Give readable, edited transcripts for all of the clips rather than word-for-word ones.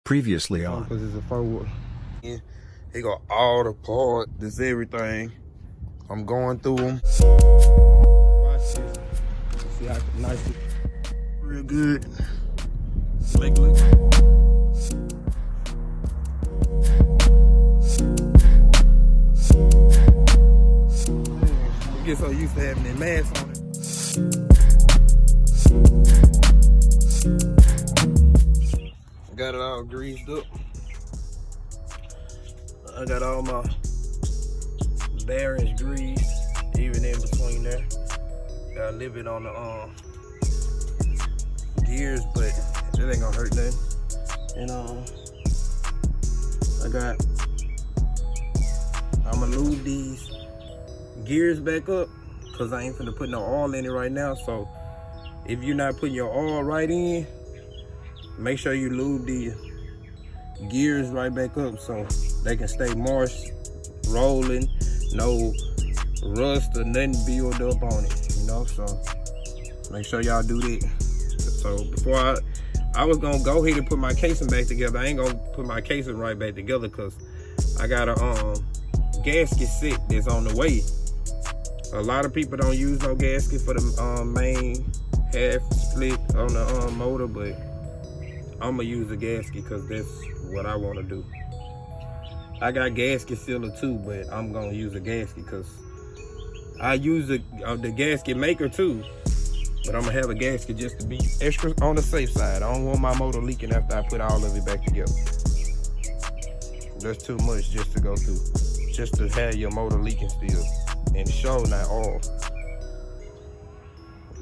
Previously on. Because it's a 4-wheel. Yeah, he got all the parts, this everything. I'm going through them. Watch this. See how nice it. Real good. Make it look. Man, get so used to having that mask on it. Got it all greased up. I got all my bearings greased, even in between there. Got a little bit on the gears, but it ain't gonna hurt nothing. And I'ma lube these gears back up because I ain't finna put no oil in it right now. So if you're not putting your oil right in, make sure you lube the gears right back up so they can stay moist, rolling, no rust or nothing build up on it, you know. So make sure y'all do that. So before I was gonna go ahead and put my casing back together. I ain't gonna put my casing right back together because I got a gasket set that's on the way. A lot of people don't use no gasket for the main half split on the motor, but I'm gonna use a gasket because that's what I want to do. I got gasket sealer too, but I'm gonna use a gasket because I use the gasket maker too. But I'm gonna have a gasket just to be extra on the safe side. I don't want my motor leaking after I put all of it back together. That's too much just to go through. Just to have your motor leaking still. And show not all.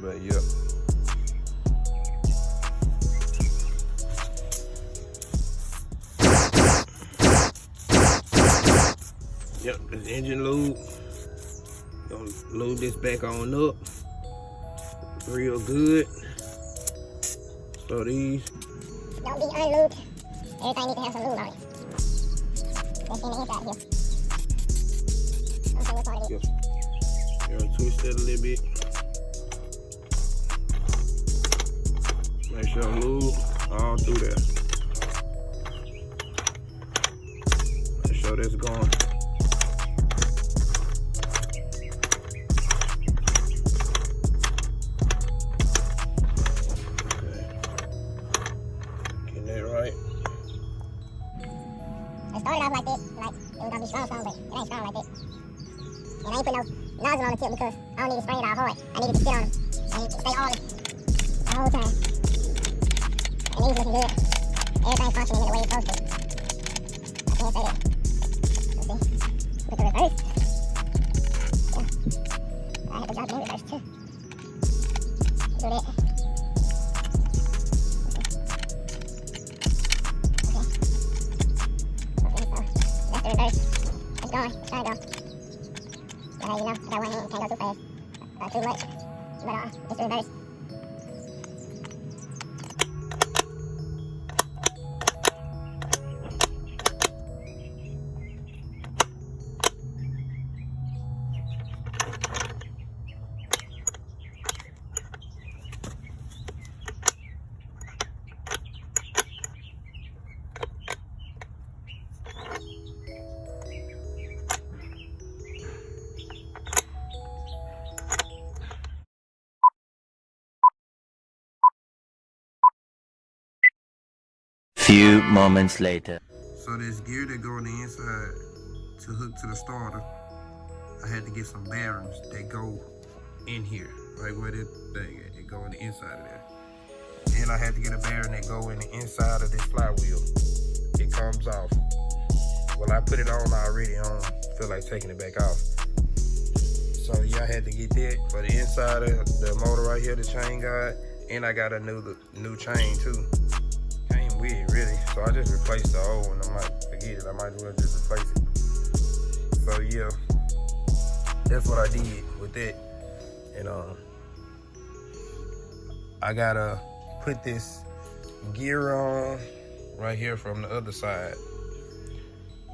But yeah. Yep, this engine lube. Gonna load this back on up. Real good. So these don't be unlubed. Everything need to have some lube on it. That's in the inside here. Okay, what part of it? You're gonna twist that a little bit. Make sure lube all through there. Make sure that's going. And I ain't put no nozzle on the tip because I don't need to spray it all hard. I need it to sit on it and stay on it the whole time. And these looking good. Everything's functioning in the way it's supposed to. I can't say that. Let's see. With the reverse. Yeah. I had to drop it in reverse too. Do that. Okay, so that's the reverse. It's going. It's trying to go. You know, I got one hand, can't go too fast, too much, but it's reverse. Few moments later. So this gear that go on the inside to hook to the starter, I had to get some bearings that go in here, right where that thing is. It go on the inside of there. And I had to get a bearing that go in the inside of this flywheel. It comes off. Well, I put it on already. I don't feel like taking it back off. So yeah, I had to get that for the inside of the motor right here, the chain guide. And I got a new chain too. Came with it really. So I just replaced the old one. I might forget it. I might as well just replace it. So yeah, that's what I did with that. And I gotta put this gear on right here from the other side.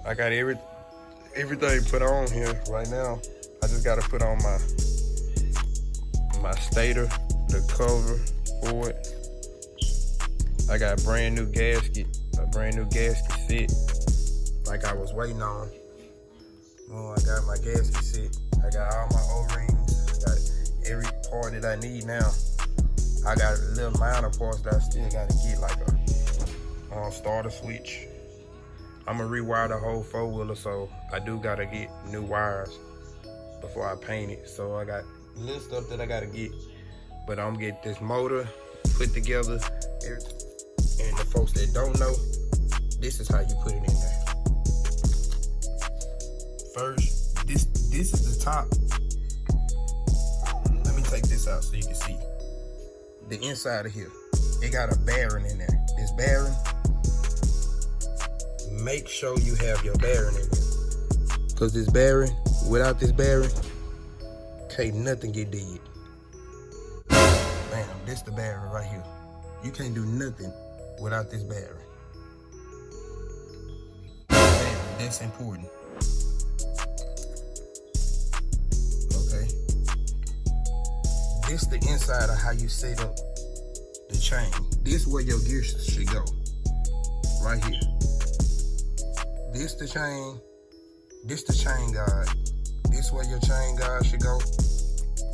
I got everything put on here right now. I just gotta put on my stator, the cover for it. I got a brand new gasket, a brand new gasket set like I was waiting on. Oh, I got my gasket set. I got all my O-rings. I got every part that I need now. I got little minor parts that I still gotta get, like a starter switch. I'm gonna rewire the whole four-wheeler, so I do gotta get new wires before I paint it. So I got little stuff that I gotta get, but I'm gonna get this motor put together. And the folks that don't know, this is how you put it in there. First, this is the top. Let me take this out so you can see the inside of here. It got a bearing in there. This bearing, make sure you have your bearing in there, because this bearing, without this bearing, can't nothing get did. Bam, this the bearing right here. You can't do nothing without this bearing. Bam, that's important. Okay. This the inside of how you set up the chain. This where your gear should go. Right here. This the chain. This the chain guide. This where your chain guide should go.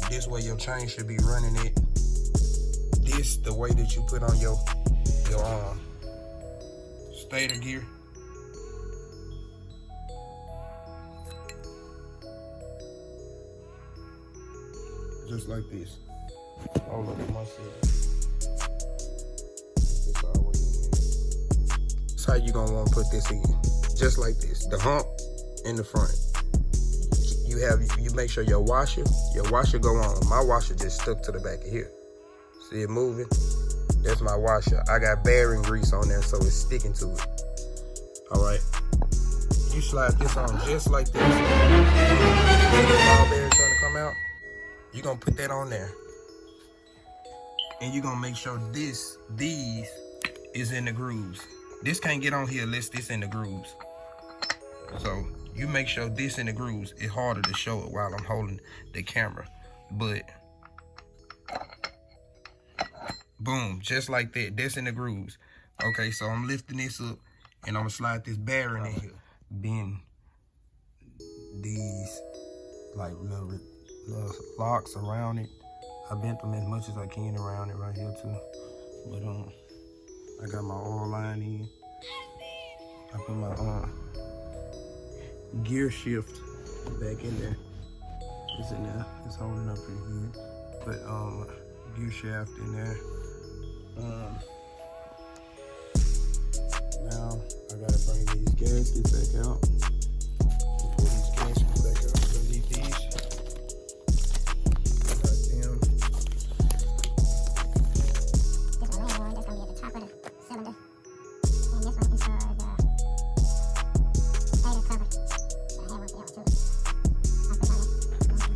This where your chain should be running it. This the way that you put on your stator gear. Just like this. Oh, look at myself. This all the way in here. That's how you gonna want to put this in. Just like this. The hump in the front. You make sure your washer go on. My washer just stuck to the back of here. See it moving? That's my washer. I got bearing grease on there, so it's sticking to it. All right. You slide this on just like this. The ball bearing trying to come out. You're gonna put that on there. And you're gonna make sure these is in the grooves. This can't get on here unless this in the grooves. So you make sure this in the grooves. It's harder to show it while I'm holding the camera. But boom, just like that. That's in the grooves. Okay, so I'm lifting this up and I'm gonna slide this bearing in here. Bend these like little locks around it. I bent them as much as I can around it right here too. But I got my oil line in. I put my gear shift back in there. It's in there. It's holding up pretty good. But gear shaft in there. Now I gotta bring these gaskets back out. Pull these gaskets back out. So I need these. Got them. This one right here, that's gonna be at the top of the cylinder. And this one is for the stator cover. I have one for that one too. I'll put on it.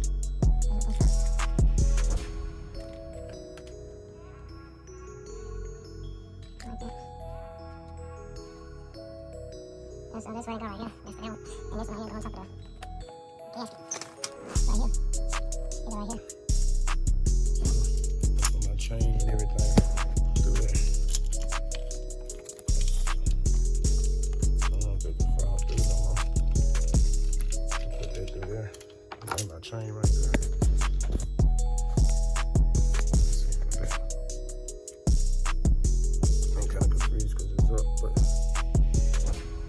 So this way go right here. That's for that one. And this one here go on top of the gasket. Right here. It go right here. Put my chain and everything through there. I don't think the fall through no more. Put that through there. That's my chain right there. I'm kind of confused because it's up, but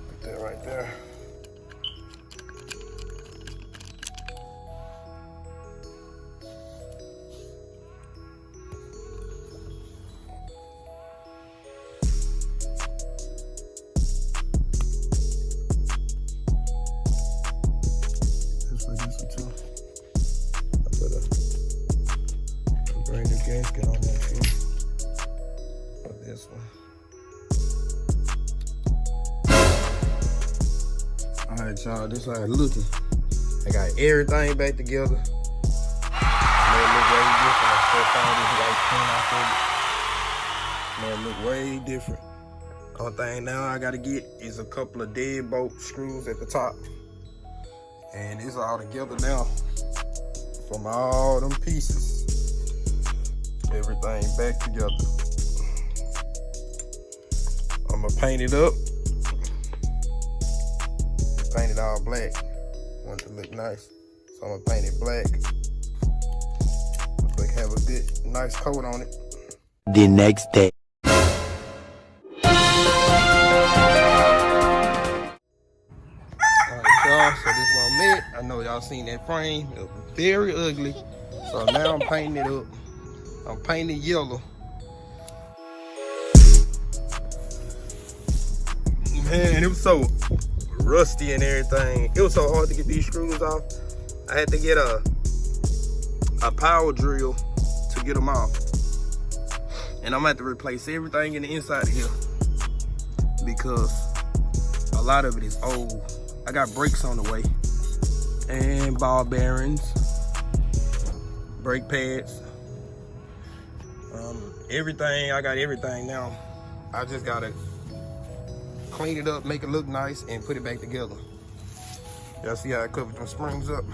put that right there. Brand new gasket on that too. For this one. Alright, y'all, this how it's looking. I got everything back together. It look way different. I still found this white pin I filled it. Man, it look way different. Only thing now I gotta get is a couple of deadbolt screws at the top. And it's all together now from all them pieces. Everything back together. I'm I'm gonna paint it up. Paint it all black. Want it to look nice. So I'm gonna paint it black. Looks like have a good, nice coat on it. The next day. Alright, y'all, so this is what I meant. I know y'all seen that frame. It was very ugly. So now I'm painting it up. I'm painting it yellow. Man, it was so rusty and everything. It was so hard to get these screws off. I had to get a power drill to get them off. And I'm gonna have to replace everything in the inside of here because a lot of it is old. I got brakes on the way and ball bearings, brake pads, everything. I got everything now. I just gotta clean it up, make it look nice, and put it back together. Y'all see how I covered them springs up?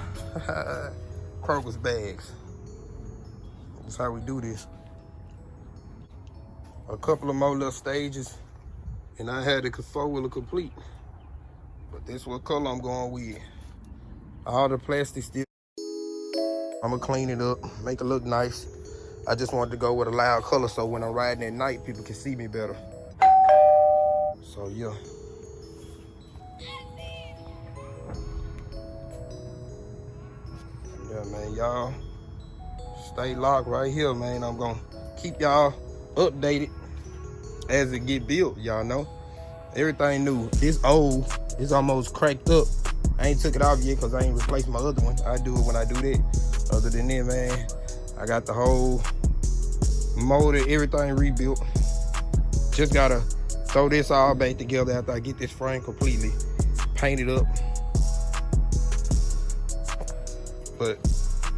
Kroger's bags. That's how we do this. A couple of more little stages, and I had the four-wheeler complete. But this what color I'm going with. All the plastic still. I'm gonna clean it up, make it look nice. I just wanted to go with a loud color so when I'm riding at night, people can see me better. So yeah. Yeah, man, y'all stay locked right here, man. I'm gonna keep y'all updated as it get built. Y'all know everything new. This old, it's almost cracked up. I ain't took it off yet because I ain't replaced my other one. I do it when I do that. Other than that, man, I got the whole motor, everything rebuilt. Just gotta throw this all back together after I get this frame completely painted up. But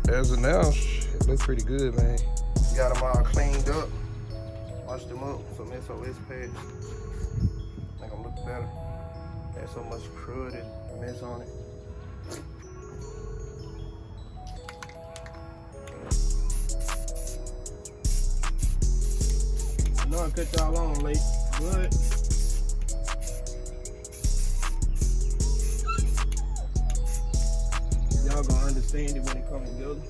as of now, it looks pretty good, man. Got them all cleaned up, washed them up, some SOS pads. Make them look better. Had so much crud and mess on it. I know I cut y'all on late, but y'all gonna understand it when it comes together.